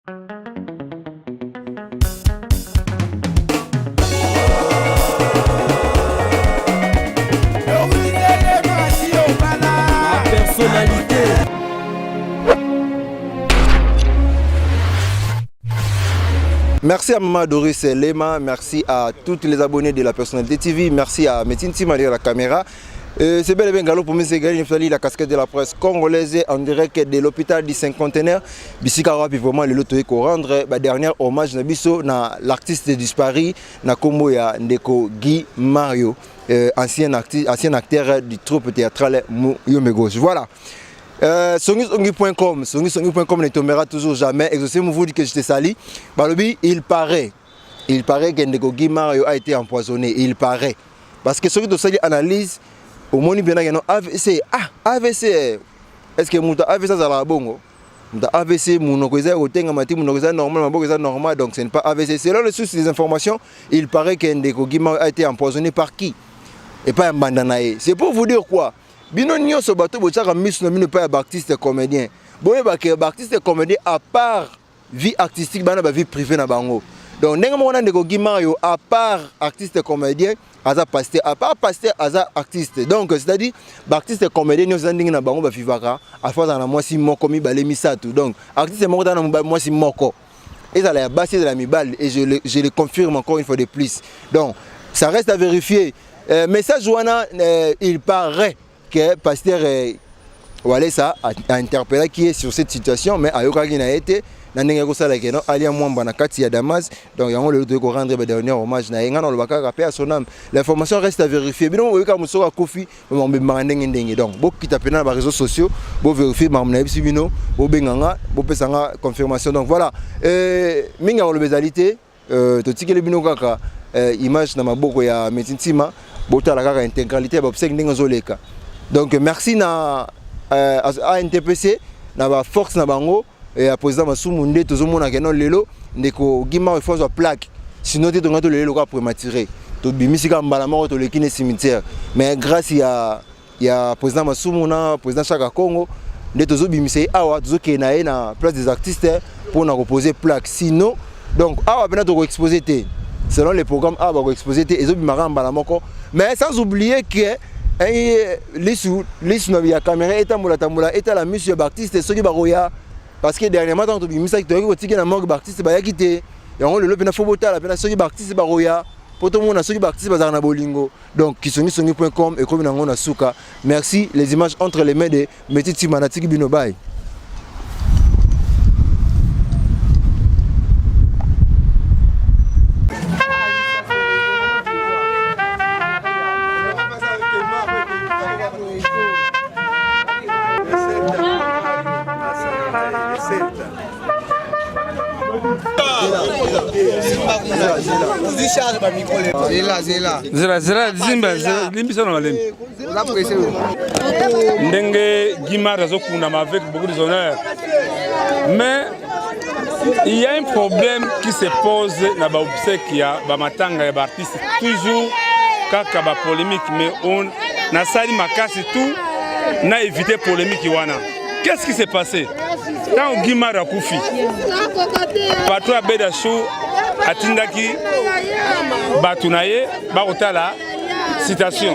Merci à Maman Doris Lema, merci à tous les abonnés de la Personnalité TV, merci à Métine Tima derrière la caméra. C'est bel et bien Gallo pour M. Gali, la casquette de la presse congolaise en direct de l'hôpital du Cinquantenaire. Bissikara, puis vraiment le loto pour rendre dernier hommage à l'artiste disparu, na Kombo ya Ndeko Guy Mario, ancien acteur du troupe théâtral Yomegos. Voilà. Songisongi.com ne tombera toujours jamais. Exaucez-moi vous dit que je te sali. Balobi, il paraît que Ndeko Guy Mario a été empoisonné. Il paraît. Parce que ce qui te analyse, au moins il y a un AVC. Ah, AVC. Est-ce que mon AVC ça va bon? AVC, mon normal, donc ce n'est pas AVC. Selon les sources des informations, il paraît que Ndeko Guy Mario a été empoisonné par qui? Et pas un bandanaï. C'est pour vous dire quoi? Bino nyonso bato bochaka miss no mino pas artiste comédien. Boye ba ke artiste comédien à part vie artistique bana ba vie privée na bango. Donc ndenge mo na Ndeko Guy Mario à part artiste comédien, aza pasteur, à part pasteur aza artiste. Donc c'est-à-dire artiste comédien nyonso ndenge na bango ba vivaka à fois na mwasi moko mi balé misatu. Donc artiste moko na mwasi moko. Et ça la base de la mibal et je le confirme encore une fois de plus. Donc ça reste à vérifier. Message wana il paraît que pasteur Walesa a interpellé qui est sur cette situation, mais Ayoka qui n'a été, Alia Mwamba na kati ya Damas, donc il y a le de rendre le dernier hommage na Enga dans le Baka rappel à son âme. L'information reste à vérifier. Bien on ka musoka kofi, on be mandenge ndenge. Donc beaucoup qui tapent dans les réseaux sociaux, bo vérifier mamna bino, bo benganga, bo pesanga confirmation. Donc voilà. Minga le bezalité, to tikele bino kaka image na maboko ya Metintima, bo ta la kaka intégralité ba obsèque ndenge zoleka. Donc merci à NTPC, na force na bango et à président Masumu nde tozomona ke non lelo Ndeko Guy Mario faut plaque sinon te tonga to lelo ka prématuré to bimisika mbala moko to lekine cimetière mais grâce ya président Masumu na président Chaka Congo nde tozobimisé awa tozoke na ye na place des artistes pour na reposer plaque sinon donc awa bena to exposer te selon les programmes awa ba exposer te ezobimaka mbala moko mais sans oublier que l'issue de la caméra est la mission d'artiste ceux qui baroya parce que dernièrement tant que misa qui toki na morgue d'artiste ba yakité et on le pena fobota la pena ceux qui artiste baroya pour tout le monde ceux qui artiste bazana bolingo donc kisongi.com et comme na suka merci les images entre les mains de Metiti Manatiki Binobai. Ndenge Guy Mario azokundama avec beaucoup de honneur. Mais il y a un problème qui se pose dans l'obsèque ya ba matanga ya artiste toujours kaka ba polémique mais on na sali makasi tout na éviter polémique wana. Qu'est-ce qui s'est passé? Quand Guy Mario a koufi, patron Abeda Chou atindaki batunaye bakotala citation.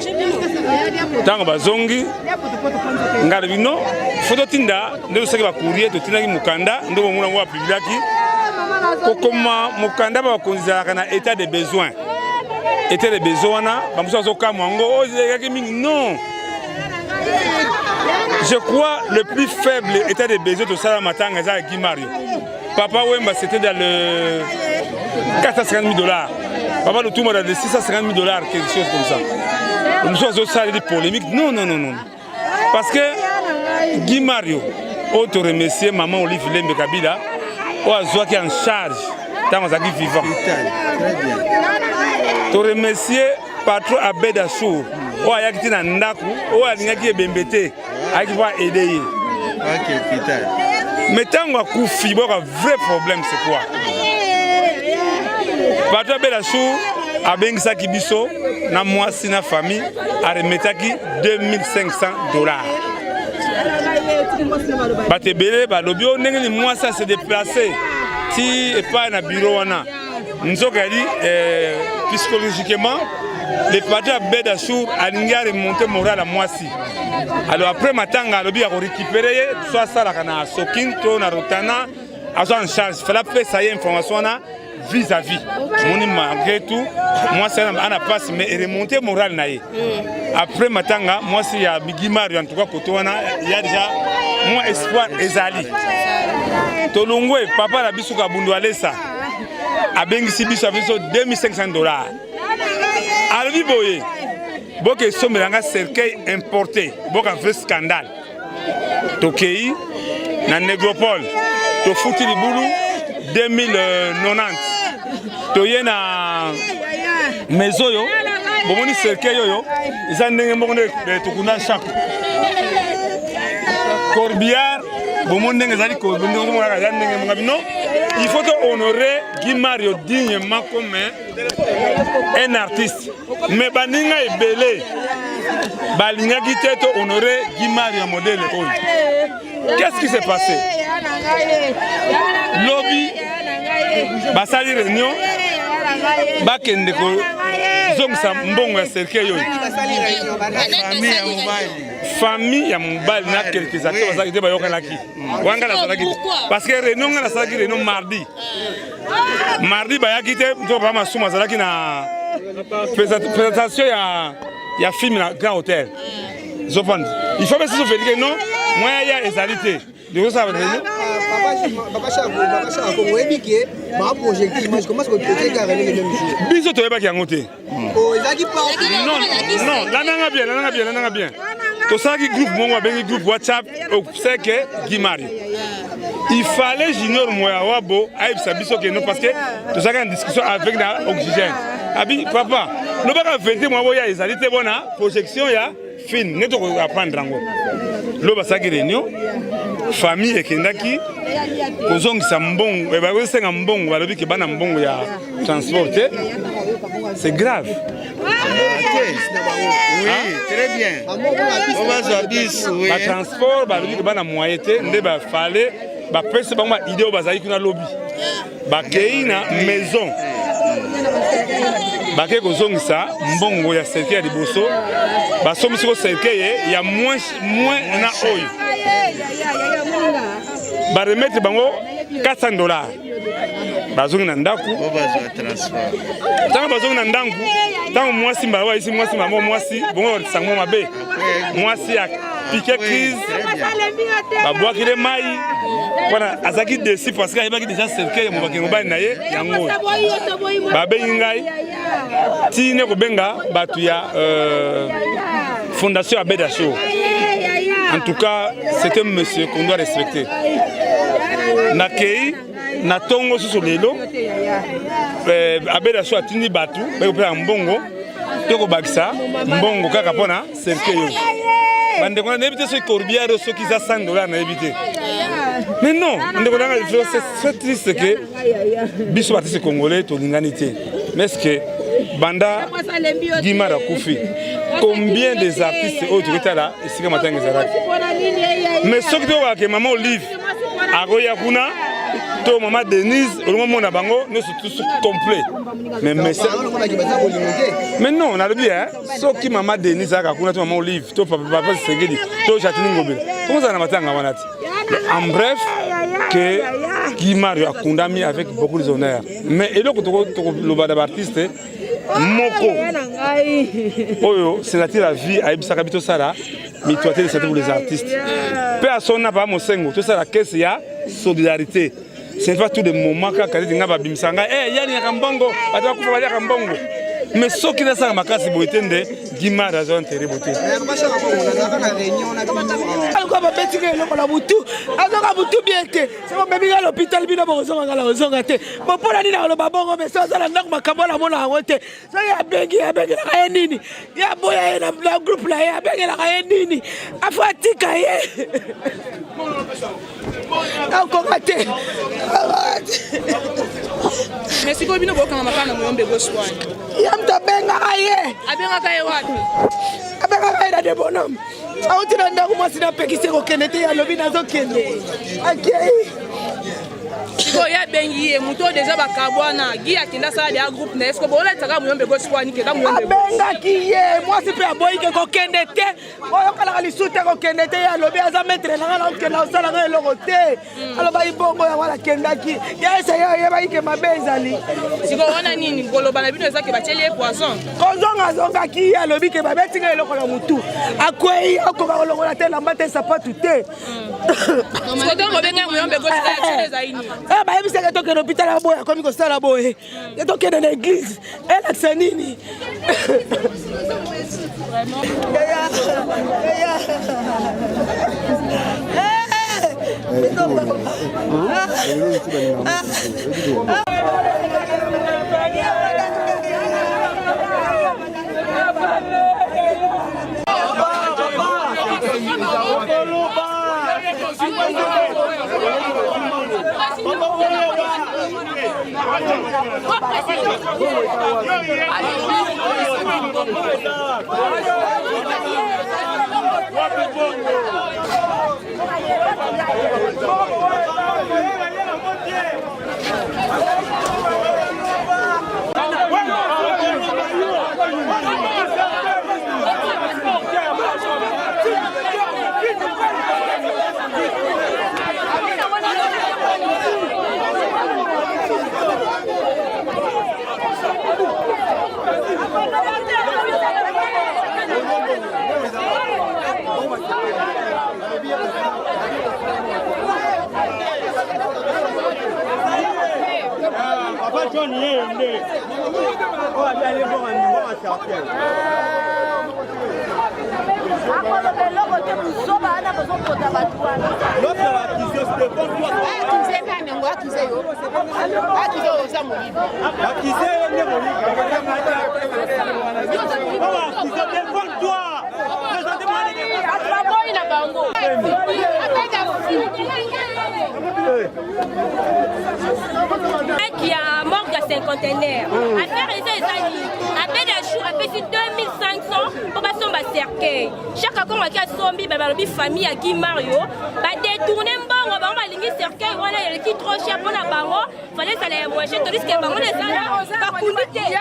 Tant bazongi ngalibino photo tinda ndo saki ba courrier to tindaki mukanda ndo nguna ngwa publiaki kokoma mukanda ba konzaka na état de besoin. État de besoin na ba muso zoka mwango o yaki mingi non. Je crois le plus faible état de besoin de Salah Matanga c'est Guy Mario. Papa Wemba c'était dans le 450 000 $. Papa le tout dans le 650 000 $, quelque chose comme ça. Nous sommes aussi des polémiques. Non. Parce que Guy Mario, autre remercier maman Olivier Lembe Kabila, ou Azoua qui est en charge dans les actifs vivants. Tu remercier patron Abeda Chou, ou Ayakiti Nandaku, ou Ayakiti Bembete, qui va aider. Mais tant qu'on a Koufi, un vrai problème c'est quoi? Patron Abeda Chou, a bengisa kibiso na mwasi na famille a remetaki $2500. Batebele ba lobio ndenge ni mwasi se déplacer ti epai na bureau wana nzoka yali psychologiquement le parti à Bédachour a remonté moral à Moissi. Alors après matanga alobi a récupérer soit ça la kana sokin to na rotana azo en charge fallait faire ça y information na vis-à-vis. Moni malgré tout moi c'est ana passe mais remonter moral na ye. Après matanga moi si ya Bigimari en tout cas côté wana il y a déjà mon espoir ezali. Tolongwe papa la bisuka bundu alesa a bengisi biso aviso $2500. Albi boye boke somelanga cercueil importé boka vrai scandale tokei na négropole to futi libulu 2090 toye na maison yo bomoni cercueil yo za ndenge moko ne tukuna chaque corbillard bomoni ndenge zali ko ndenge moko za ndenge moko bino il faut honorer Guy Mario dignement comme un artiste. Mais baninga est belé. Balinga qui tête honorer Guy Mario modèle. Qu'est-ce qui s'est passé? Lobby, basali réunion, bakende ko zong sa mbongo ya cercueil yo. Famille ya mobile na quelques acteurs bazaki te bayoka laki. Wanga la salaki. Parce que réunion na salaki réunion mardi. Mardi bayaki te to ba masuma salaki na présentation ya film na Grand Hôtel. Zopand. Il faut bien se souvenir que non, moi il y a égalité. De ça va réunion. Papa Chako, vous avez dit que ma projet image comment est-ce que projet carré le même jour. Biso to yeba ki angote. Oh, ezaki pas. Non, là nanga bien. To ça qui groupe mon bengi groupe WhatsApp au c'est que Guy Mario. Il fallait Junior Moyawabo aïe sabiso que non parce que to ça en discussion avec la oxygène. Abi papa, no ba 20 mois ya égalité bona projection ya film neto ko apprendre ngo. Lo ba ça qui réunion famille ekendaki kozongisa mbongo e bakosenga mbongo balobi ke bana mbongo ya transporter. C'est grave. Oui, très bien. On va sur oui. Ba transport balobi ke bana moyete nde ba fallait ba pese bango idée o bazali kuna lobby. Ba keina maison. Ba ke kozongisa mbongo ya cercueil ya liboso. Ba somisi ko cercueil ya moins na oyo. Ba remettre bango $400. Bazongi na ndaku tango bazongi na ndangu tango mwasi mbawa ici mwasi mamo mwasi bongo sango mabe mwasi a piqué crise babwakile mai wana azaki desi parce que ayebaki déjà cercueil mo bakengo bani na ye yango babengi ngai tine kobenga batu ya fondation Bédachour. En tout cas c'est un monsieur qu'on doit respecter. Nakei na tongo susu lelo Bédachour atindi batu ba mbongo toko bakisa mbongo kaka pona cercueil yo bande kona nebite so corbillard so ki za $100 na ebite. Mais non, c'est triste que biso artiste congolais to linganité. Mais est-ce que banda Guimara Koufi combien des artistes autres là ici que matin ngezara. Mais ce que que maman Olive agoya kuna to maman Denise au moment na bango nous sommes tous complets. Mais non, on a le bien ce qui maman Denise a kuna to maman Olive to papa Sengedi to Chatini Ngobel. Comment ça na matanga wanati? En bref que Guy Mario a condamné avec beaucoup d'honneur. Mais et donc le bas d'artiste Moko Oyo, c'est la vie à Ibisa Kabito Sara, mais toi c'est pour les artistes. Personne n'a pas mon sengo, tout ça la caisse il y a solidarité. Ce n'est pas tout des moments quand Kadi Ngaba Bimsanga, eh yani Kambongo, ataka kufalia Kambongo. Mais ce qui est ça ma casse boitende Guy Mario a un terrible beauté. Alikuwa babeti ke loko la butu azoka butu biete sema bebi ga l'hôpital bino bozonga ngala ozonga te mopona nini alo babongo mais ça la ndako makambo la mona ngote so ya bengi la ye nini ya boya ye na groupe la ya bengi la ye nini afatika ye akongate mais siko bino bokanga makana moyombe goswani ya mtabenga ye abenga kaye wapi abenga kaye na de bonhomme autina ndako mwasi na pekise ko kenete ya lobi nazo kende akei siko ya bengi ye muto déjà bakabwana gi akinda sala ya groupe na esko bola tsaka muyombe gauche kwani ke ka muyombe benga ki ye moi c'est pas boy ke ko kende te oyo kala li sute ko kende te ya lobi aza maître na ngala ke na sala ngala loko te alo ba ibongo ya wala kenda ki ya esa ya ba ike mabenzali siko wana nini koloba na bino ezaki batieli poisson kozonga zonga ki ya lobi ke ba betinga eloko na mutu akwei akoba kolongola te lamba te sapatu te siko dongo benga muyombe gauche ta cheleza ini ba yebisaka toke na hôpital ya boya komi kosala boye ya tokende na église elakisa nini qui a mort de 5 conteneurs. À faire les amis, à peine un chou, à peine 2500 pour passer un cercueil. Chaque fois qu'on a sombi, la famille à Guy Mario, va détourner un bon, on va ligner cercueil, on a le qui trop cher pour la bango, fallait ça les moins cher, tandis que bango les gens, pas couliter.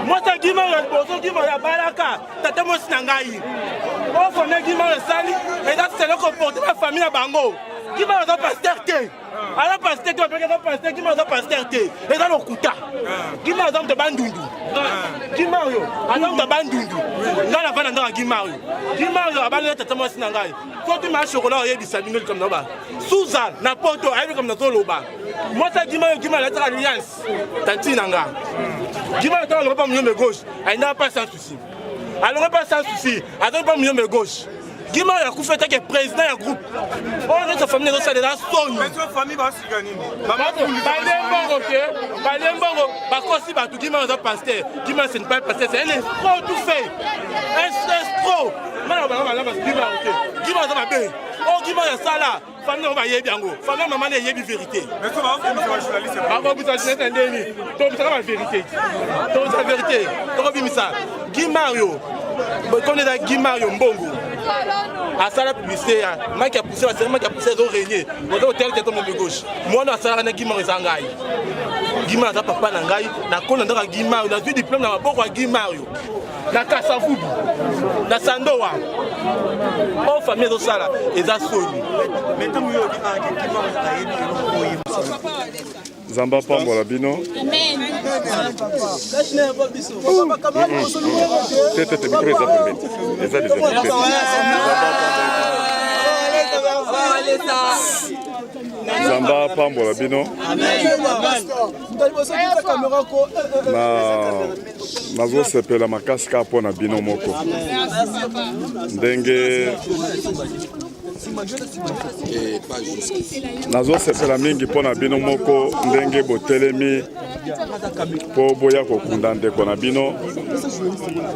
Moi, c'est Guy Mario, Guy Mario, Baraka, Tata Mosnangaï. On connaît Guy Mario Sali, et là, c'est le comportement de la famille à Bango. Guy Mario n'a pas sterté. Alors, pas sterté, Guy Mario n'a pas sterté. Et dans le Kouta, Guy Mario n'a pas Bandundu. Guy Mario, n'a pas Bandundu. Là, la vanne dans Guy Mario. Guy Mario a balayé Tata Mosnangaï. Quand tu marches au chocolat, il y a des samineux comme là-bas. Suzanne, n'importe où, elle est comme dans le Loba. Moi, c'est Guy Mario, alliance. Tanti Nanga. Guy Mario, on ne pas mieux de gauche. Elle n'a pas sans souci. Elle n'aura pas sans souci. Elle n'a pas mieux de gauche. Guy Mario a fait que président du groupe. On est sa famille dans sa famille. Mais sa famille va se gagner. Guy Mario est pasteur. Guy Mario n'est pas pasteur. C'est un escroc tout fait. Un escroc. Guy Mario est bien. Oh, Guy Mario est ça là. Famille on va y bien go. Famille maman y bien vérité. Mais ça va vous journaliste. Bah vous journaliste un déni. Donc ça va vérité. Donc la vérité. Donc bien ça. Guy Mario. Comme est Guy Mario Mbongo. À ça la publicité, moi qui a poussé la série, qui a poussé les régner. Moi hôtel qui est comme de gauche. Moi na ça na Guy Mario Zangai. Guy Mario papa Nangai, na kona ndaka Guy Mario, na du diplôme na maboko ya Guy Mario. Na Kasavubu. Na Sandoa. Oh famille de ça là, et ça soni. Zamba Pambola Bino. Amen. Tete micro eza pembeni. Eza des Zamba pambola bino. Nazo sepela makasi ka pona bino moko. Ndenge nazo sepela mingi pona bino moko ndenge botelemi po boya kokunda ndeko na bino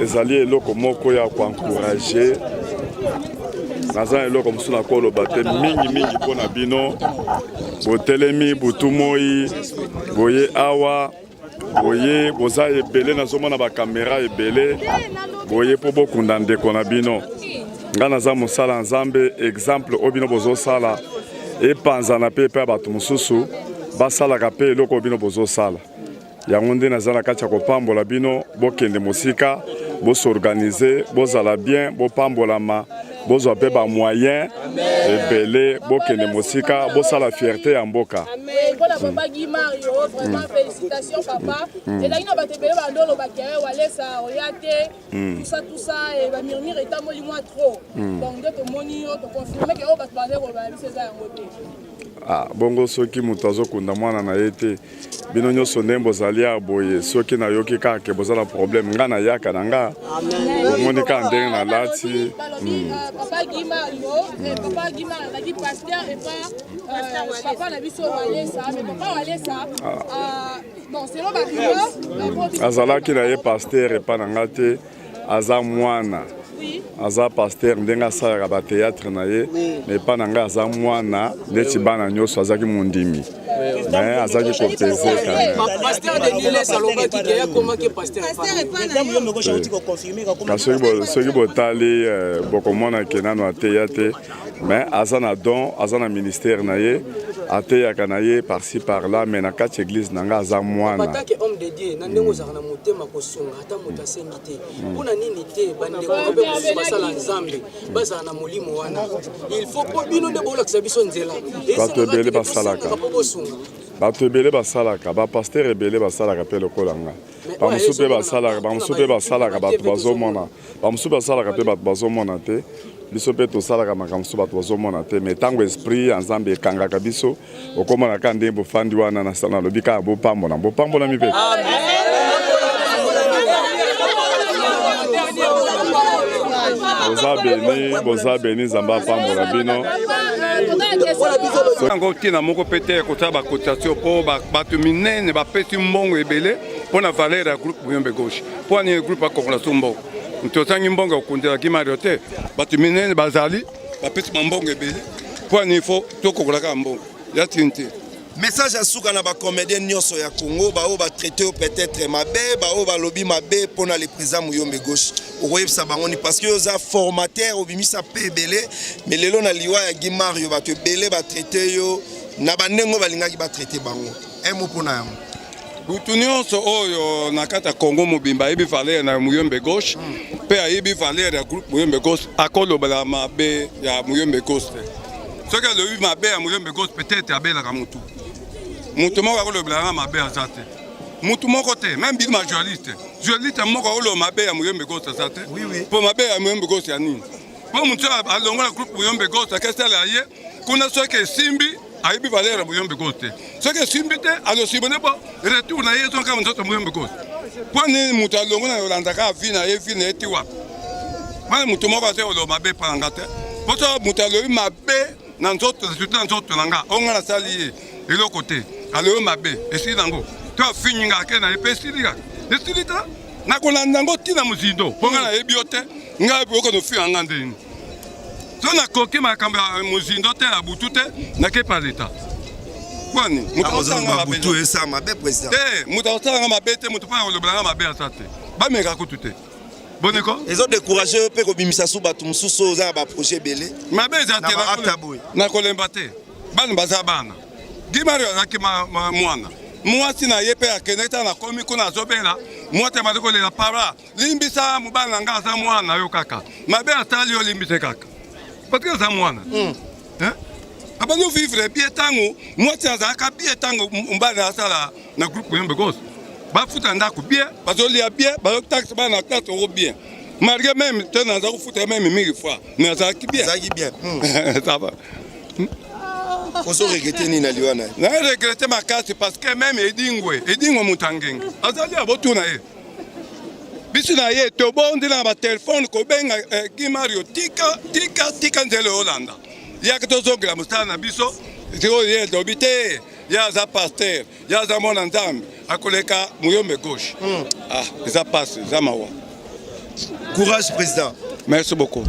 ezali eloko moko ya koencourager naza eloko mosusu na koloba te mingi pona bino botelemi butu moi boye awa boye boza ebele nazomona bakamera ebele boye po bokunda ndeko na bino nga naza mosala nzambe exemple oyo bino bozosala epanzana mpe epai ya bato mosusu basalaka mpe eloko oyo bino bozosala yango nde naza na kati ya kopambola bino bokende mosika bosorganize bozala bien bopambolama bozwa mpe bamoyen ebele bokende mosika bosala fierté ya mboka. Voilà, papa Guy Mario, vraiment félicitations papa. Et là il y a bateau bandolo bakere walesa oyate tout ça et va murmure eta moli moi trop. Donc de to moni to confirmer que o bato bandeko ba biseza yango te. Ah bongo soki mutu azokunda mwana na ye te bino nyonso nde bozali ya boye soki nayoki kaka bozala problème nga na yaka na nga omoni kaka ndenge nalati. Papa Guy Mario azalaki pasteur et pas papa na biso walesa mais papa walesa bon selon babino azalaki na ye pasteur epa na nga te aza mwana aza pasteur ndenge asalaka bateatre na ye mais epa na nga aza mwana neti bana nyonso azalaki mondimi mais azalaki kopeze soki botali bokomona ke nano ateya te mais aza na don aza na ministère na ye ateyaka na ye par-ci par-là mais na kati église na nga aza mwana homme de Dieu na ndenge ozalaka na motema kosunga ata moto asengi te mpona nini te bandeko mpe mosusu basala nzambe bazala na molimo wana il faut po bino nde bolakisa biso nzela bato ebele basalaka bato ebele basalaka bapaster ebele basalaka mpe lokola nga bamosusu mpe basalaka bato bazomona bamosusu basalaka mpe bato bazomona te biso mpe tosalaka makambo mosusu bato bazomona te mais ntango esprit ya nzambe ekangaka biso okomonaka ndenge bofandi wana nalobi kaka bopambolami mpe boza beni nzambe apambola bino yango ntina moko pete kosala bacotisation mpo bato minene bapesi mbongo ebele mpo na valeur ya groupe Muyombe Gauche mpo ani groupe akokola mbongo tosangi mbongo okundelaki Mario te bato minene bazali bapesi mbongo ebele mpo ani fo tokokolaka mbongo ya tini te. Message à suka na ba comédien nyonso ya Congo ba o ba traiter peut-être mabe ba o ba lobby mabe pona les présidents Muyombe Gauche okoyebisa bango ni parce que oza formateur obimisa pe belé mais lelo na liwa ya Guy Mario ba te belé ba traiter yo na bandengo balingaki ba traiter bango un mot pona yango butu nyonso oyo na kata Congo mobimba ayebi valeur na Muyombe Gauche pe ayebi valeur ya groupe Muyombe Gauche akolobela mabe ya Muyombe Gauche soki alobi mabe ya Muyombe Gauche peut-être abelaka mutu mutu moko akolobelanga mabe aza te mutu moko te même bino journaliste moko akoloba mabe ya Muyombe Gauche aza te mpo mabe ya Muyombe Gauche ya nini mpo mutu alongola groupe Muyombe Gauche akesala ye kuna soki esimbi ayebi valeur ya Muyombe Gauche te soki esimbi te alosimbi ne po retour na ye ezonga nzoto Muyombe Gauche mpo nini mutu alongola yolandaka avi na ye vi na ye ti wapi wana mutu moko ate oloba mabe mpanga te mpo so mutu alobi mabe na nzoto na nzoto na nga onga nasali ye eloko te alobi mabe esili nango to afinyinga ake na ye mpe esili ta nakolanda yango ntina mozindo mpo nga nayebi yo te ngai okono fiya nga ndeni so nakoki makambo ya mozindo te ya butu te nakepa leta kwani mutu akosalanga mabe te mutu mpo akolobelanga mabe asa te bameka kutu te boneko ezo décourager pe kobimisa su bato mosusu oza ba projet belé mabe eza te nakolemba te bana baza bana Guy Mario azalaki mwana mwasi na ye mpe akende ta nakomi kuna azobela mwa te bali kolela para limbisa mobali na nga aza mwana yo kaka mabe asali yo limbise kaka patike aza mwana abandi ovivre bie ntango mwasi azalaka bie ntango mobali asala na groupe Muyombe Gauche bafuta ndako bie bazolia bie bazotakisa bana na classe oro bien malgré même te naza kofuta même 1000 fois mais azalaki bien ça va Ozo regretter ni na liwana. Na regretter makasi parce que même Edingwe Mutangenge. Azali abotuna ye. Biso na ye to bondi na ba téléphone ko benga Gimario tika nzele Holanda. Ya que tozo gra mustana na biso. Tiro ye dobite. Ya za pasteur, ya za mona nzambe. Akoleka muyombe gauche. Ah, ça passe, ça mawa. Courage président. Merci beaucoup.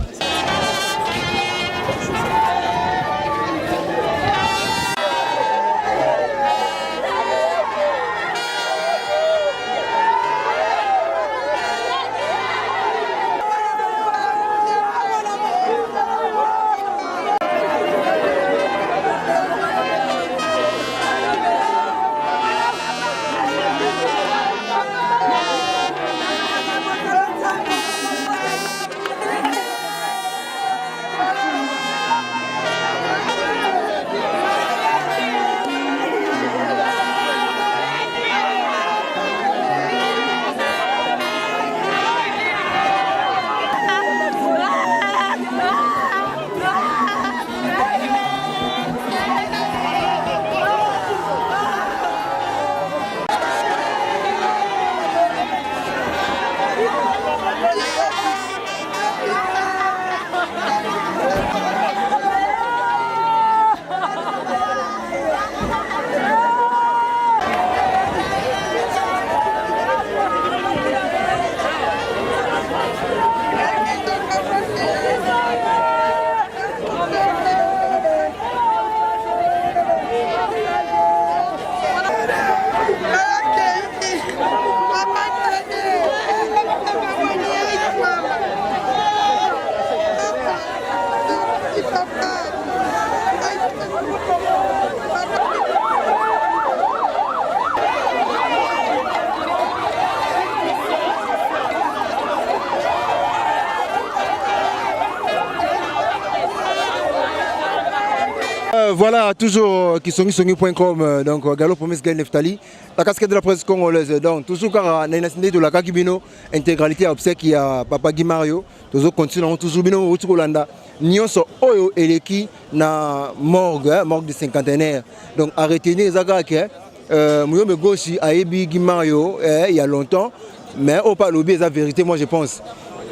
Voilà, toujours kisongi.com, donc Gallo Promesse Gaël Neftali, la casquette de la presse congolaise. Donc, toujours car Nainasinde de la Kakibino, intégralité à obsèque qui a Papa Guy Mario, toujours continuons, toujours Bino, Outulanda, Nyonso Oyo Eleki, na morgue de cinquantenaire. Donc, arrêtez les Zagake, Mouyome Goshi, Aebi Guy Mario, il y a longtemps, mais au pas l'objet, la vérité, moi je pense.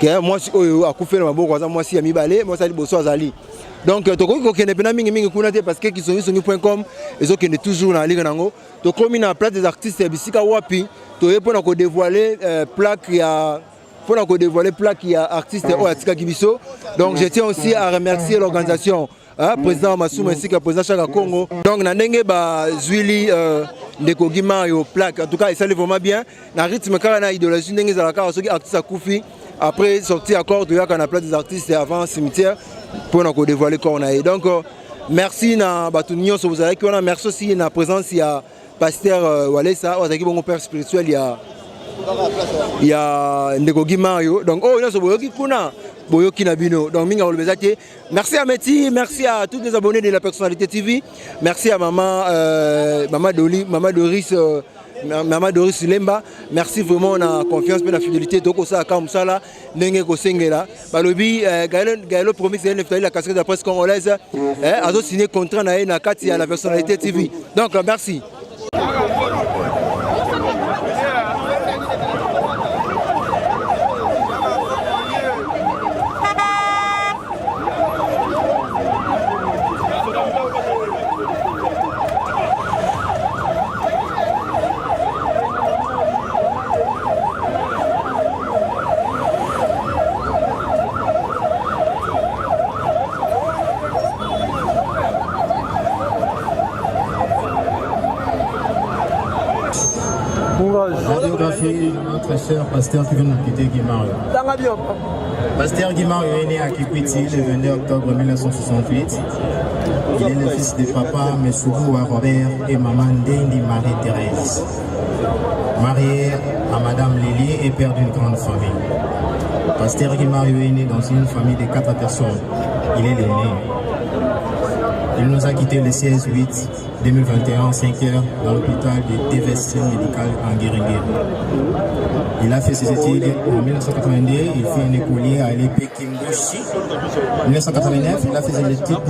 Que moi, si Oyo a coupé le mabo, moi si Ami Balé, moi ça dit Bosso Azali. Donc, tu connais pas mingi parce que kisongi.com ils ont toujours dans la ligue nango. Tu connais la place des artistes bisika wapi. Tu es pour dévoiler plaque qui a artiste Oatika Kibiso. Donc, je tiens aussi à remercier l'organisation, président Massouma ainsi que président Chaka Congo. Donc, nandenge ba Zwili Ndeko Gimario plaque. En tout cas, il s'allait vraiment bien. Na rythme car na idéologie ndenge za la car ceux qui artistes à Koufi. Après sorti accord de la place des artistes avant cimetière pour nous dévoiler qu'on a. Donc merci na batunio so vous avez qu'on a merci aussi na présence il y a pasteur Walesa avec bon père spirituel il y a Ndeko Gimario. Donc oh là so boyoki kuna boyoki na bino. Donc minga olbezate. Merci à Meti, merci à tous les abonnés de la personnalité TV. Merci à maman Maman Doris Lemba, merci vraiment on a confiance et la fidélité donc ça comme ça là nenge ko sengela balobi Gaël Promesse Gaël Neftali la casquette de la presse congolaise a signé contrat na kati à la personnalité TV. Donc merci. Radiographie de notre cher pasteur qui vient nous quitter, Guy Mario. Pasteur Guy Mario est né à Kikwiti le 22 octobre 1968. Il est le fils de papa Messourou à Robert et maman Ndendi Marie-Thérèse. Marié à madame Lily et père d'une grande famille. Pasteur Guy Mario est né dans une famille de 4 personnes. Il est l'aîné. Il nous a quitté le 16-8 2021, 5h, dans l'hôpital de TVC médical en Guéringué. Il a fait ses études en 1982, il fut un écolier à l'épée Kimbe Kimbushi. En 1989, il a fait le titre.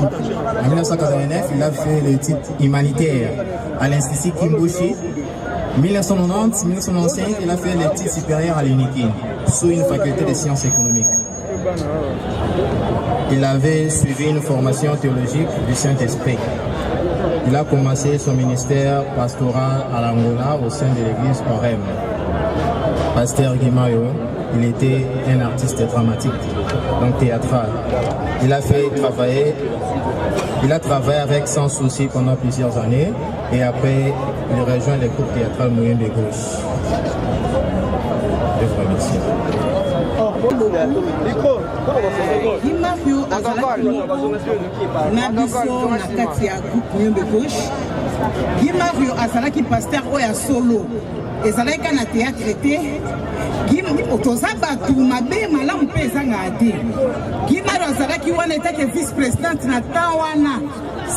En 1989, il a fait le titre humanitaire à l'Institut Kimbushi. En 1990-1995, il a fait le titre supérieur à l'UNIKIN sous une faculté de sciences économiques. Il avait suivi une formation théologique du Saint-Esprit. Il a commencé son ministère pastoral à l'Angola au sein de l'église Orem. Pasteur Guimayo, il était un artiste dramatique, donc théâtral. Il a travaillé avec Sans Souci pendant plusieurs années et après il rejoint le groupe théâtral Moyen de Gauche. Je vous remercie. Guimario azalaki na biso na kati ya groupe Moyen de Gauche. Guimario azalaki pasteur oyo ya solo ezalaki na théâtre te toza bato mabe malamu mpe ezanga te. Guimario azalaki wana etake vice présidente na temps wana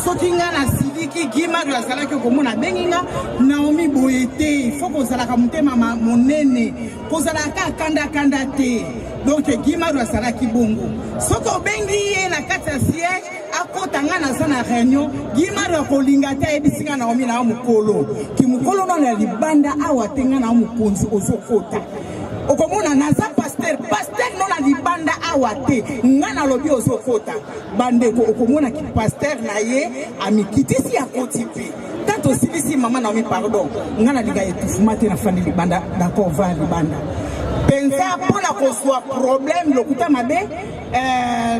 soki nga na siliki Guimario azalaki komona bengi nga Naomi boye te il faut kozalaka motema monene kozalaka kanda te. Donc Guimario azalaki bongo soki obengi ye na kati ya siège akota nga naza na réunion Guimario akolinga te ayebisi nga Naomi na mokolo ki mokolo nano ya libanda awa te nga na mokonzi ozokota okomona naza pasteur no na libanda awa te nga nalobi ozokota bandeko okomona ki pasteur na ye amikitisi akoti mpe tanto osilisi mama Naomi pardon nga na liga etufuma te na fandi libanda d'accord va libanda pensa mpona kozwa problème lokuta mabe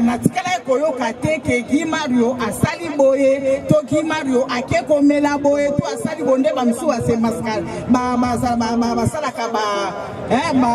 natikala koyoka te ke Guimario asali boye to Guimario ake komela boye to asali bonde bamsu ase maskal basalaka ba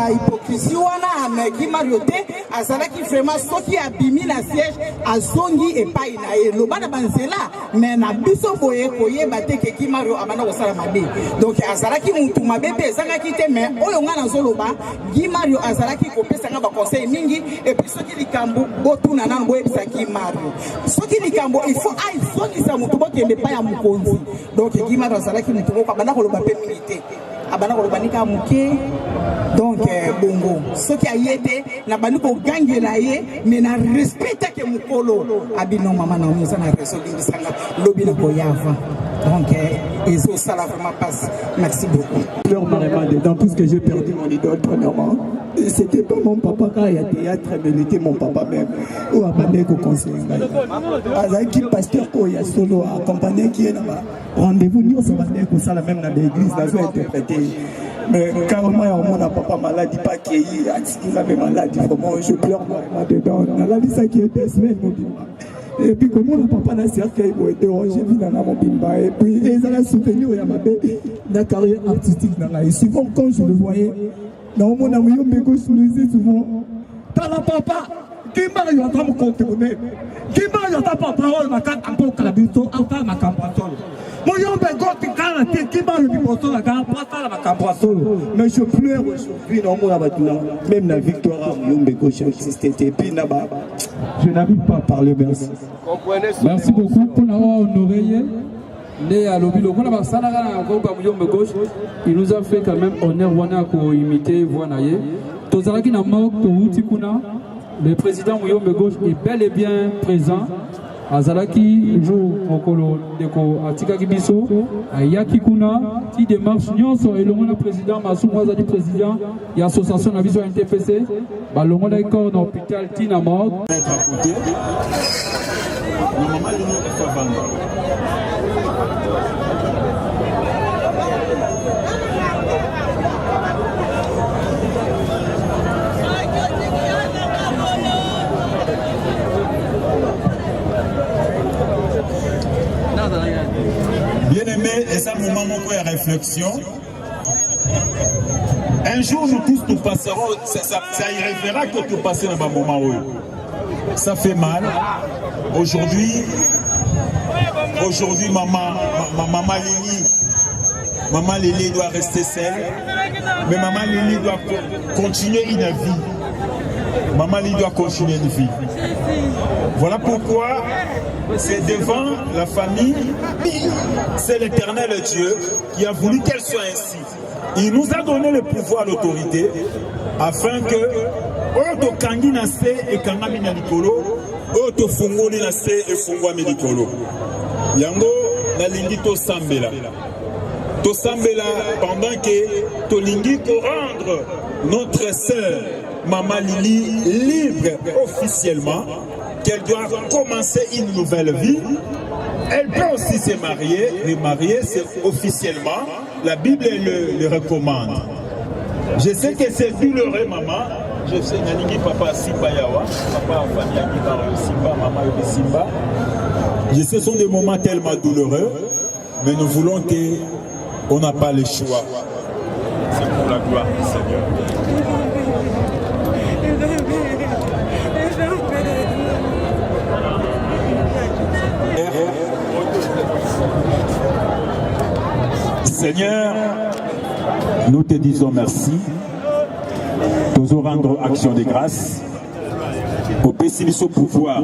hypocrisie wana me Guimario te azalaki vraiment soki abimi na siège azongi epai na ye lobana banzela me na biso boye koyeba te ke Guimario abanda kosala mabe donc azalaki mutu mabe pe ezangaki te me oyo nga nazoloba Guimario azalaki kopesanga ba conseil mingi et puis soki likambo botuna nanu boyebisa Guimario soki likambo il faut aizongisa mutu bokende pa ya mokonzi donc Guimario azalaki mutu moko abanda koloba pe mingi te abanda koloba nika muke donc bongo soki ayete na bandi kogangela ye mais na respecte ke mokolo abino mama Naomi eza na réseau bingisanga lobi na koyava donc eso ça la vraiment passe. Merci beaucoup. Dans tout ce que j'ai perdu mon idole premièrement, c'était pas mon papa quand il y a théâtre, mais il était mon papa même. Ou abandonné au conseil. Azaki pasteur ko ya solo accompagné qui est là-bas. Rendez-vous nous ça va comme ça la même dans l'église là je interpréter. Mais carrément on a papa malade pas qui il avait maladie vraiment je pleure vraiment dedans. On a dit ça qui était semaine et puis comment le papa n'a cercueil pour être j'ai vu dans mon bimba et puis ils allaient soutenir ma la carrière artistique dans la et souvent quand je le voyais dans mon ami Gauche nous disait souvent t'as la papa Guimario a me contourner Guimario a pas parole ma carte un peu calabito enfin ma campagne mon yombe Gauche quand la tête Guimario du poteau la carte pas ma campagne mais je pleure aujourd'hui dans mon abattement même la victoire yombe Gauche existait et puis là-bas je n'arrive pas à parler merci. Merci beaucoup pour l'avoir honoré. Il nous a fait quand même honneur de imiter Voanaye. Le président Mouyombe Gauche est bel et bien présent. Azalaki joue au colo deko atika kibiso ayaki kuna ti démarche nyonso elongo na président Massoum Azali président et association na vision NTPC balongo na corps na hôpital Tina Mort être à côté normalement il nous faut vendre. Bien aimé, et ça moment de réflexion. Un jour nous tous nous passerons, ça arrivera que tu passes dans un moment où ça fait mal. Aujourd'hui maman Lili doit rester seule, mais maman Lili doit continuer une vie. Maman Lili doit continuer une vie. Voilà pourquoi c'est devant la famille, c'est l'Éternel Dieu qui a voulu qu'elle soit ainsi. Il nous a donné le pouvoir, l'autorité, afin que oyo tokangi na se ekangami na likolo oyo tofungoli na se efungwami likolo yango nalingi tosambela pendant que tolingi rendre notre sœur Maman Lili libre officiellement, qu'elle doit commencer une nouvelle vie. Elle peut aussi se marier, remarier, c'est officiellement, la Bible le recommande. Je sais que c'est douloureux, maman. Je sais que papa Simba Yawa, papa famille Simba, maman Simba. Je sais que ce sont des moments tellement douloureux, mais nous voulons qu'on n'a pas le choix. C'est pour la gloire du Seigneur. Seigneur, nous te disons merci. Nous rendre action de grâce. Au pessimisme pouvoir,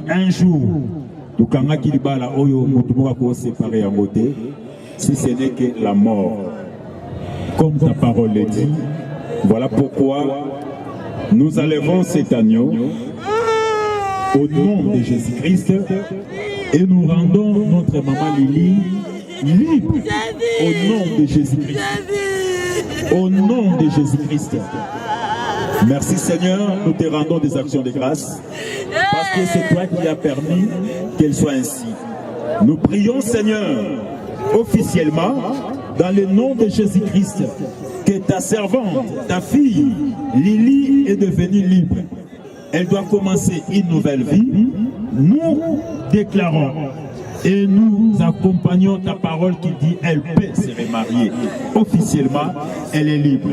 un jour, nous séparer en côté, si ce n'est que la mort. Comme ta parole le dit, voilà pourquoi nous enlevons cet agneau au nom de Jésus-Christ et nous rendons notre maman Lili libre au nom de Jésus-Christ. Au nom de Jésus-Christ. Merci Seigneur, nous te rendons des actions de grâce parce que c'est toi qui as permis qu'elle soit ainsi. Nous prions Seigneur officiellement dans le nom de Jésus-Christ que ta servante, ta fille Lili est devenue libre. Elle doit commencer une nouvelle vie. Nous déclarons et nous accompagnons ta parole qui dit elle peut se remarier. Officiellement, elle est libre.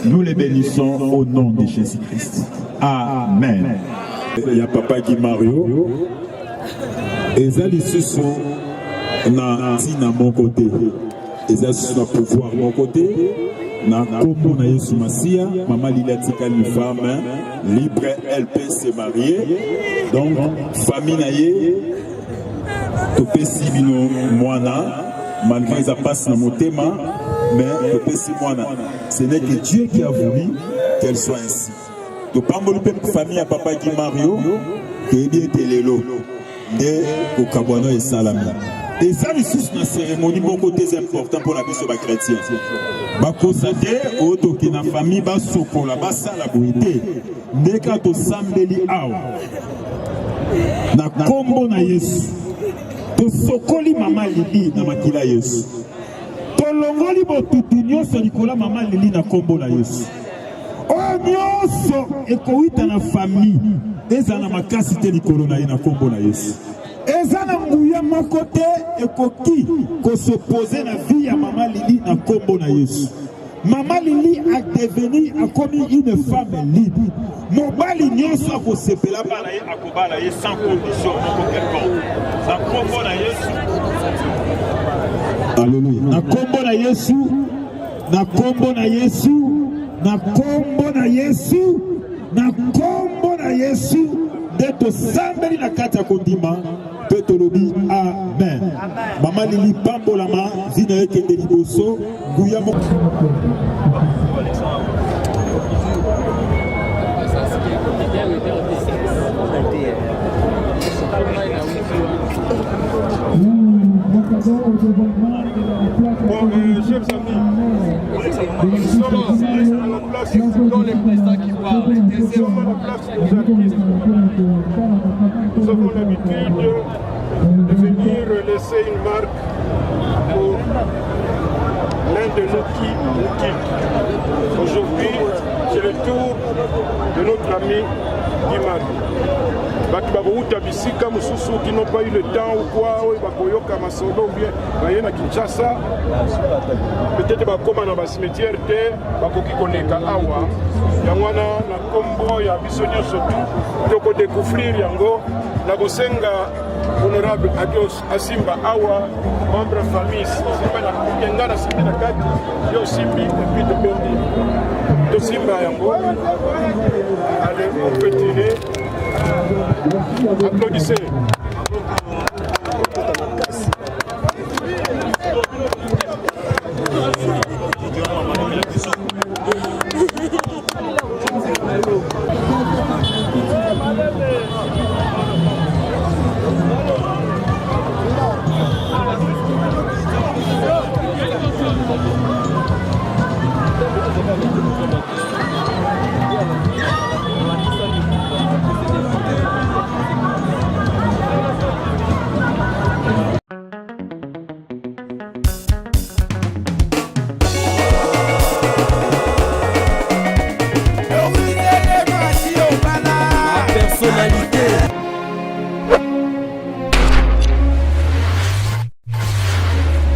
Nous les bénissons au nom de Jésus-Christ. Amen. Il y a Papa Guy Mario. Et ça, les sous na mon côté. Et ça, c'est le pouvoir mon côté. Na kombo na Yesu Masia, maman Lila tika une femme libre, elle peut se marier. Donc, famille naye. Topesi bino mwana malgré ça passe dans mon thème mais topesi mwana ce n'est que Dieu qui a voulu qu'elle soit ainsi. Topamboli pe famille à papa Guy Mario que il était lelo de okabwana et salami. Et ça les sous na cérémonie beaucoup très important pour la biso ba chrétien. Ba constater auto ki na famille ba sokola ba sala boité ndeka to sambeli awa. Na kombo na Yesu sokoli mama Lili na makila Yesu. Tolongoli botutu nyonso likola mama Lili na kombo na Yesu. O nyonso ekowita na famille eza na makasi te likolo na ye na kombo na Yesu. Eza na nguya makote ekoki ko se poser na vie ya mama Lili na kombo na Yesu. Maman Lili a devenu a commis une femme libre. Mobali nyonso akosepela bana ye akobala ye sans condition quelconque. Na kombo na Yesu. Alléluia. Na kombo na Yesu. Na kombo na Yesu. Na kombo na Yesu. Na kombo na Yesu. De to sambeli na kati ya kondima. Petolobi amen. Maman Lili pambolama zina yeke de liboso guya mo. Bon, chers amis, nous sommes à la place dont les présidents qui parlent. Nous sommes à la place des artistes. Nous avons l'habitude de venir laisser une marque pour l'un de nos qui nous quitte. Aujourd'hui, c'est le tour de notre ami Guy Mario. Batu babouta bisika mususu qui n'ont pas eu le temps ou quoi, ou bakoyoka masolo ou bien bayena Kinshasa. Peut-être bakoma na basimetière te bakoki koleka awa. Yangwana na kombo ya bisonyo sotu toko découvrir yango na bosenga honorable Adios Asimba awa membre famille Simba na kenga na simbi na kati yo simbi et puis de bendi to Simba yango. Allez on peut tirer. Applaudissez.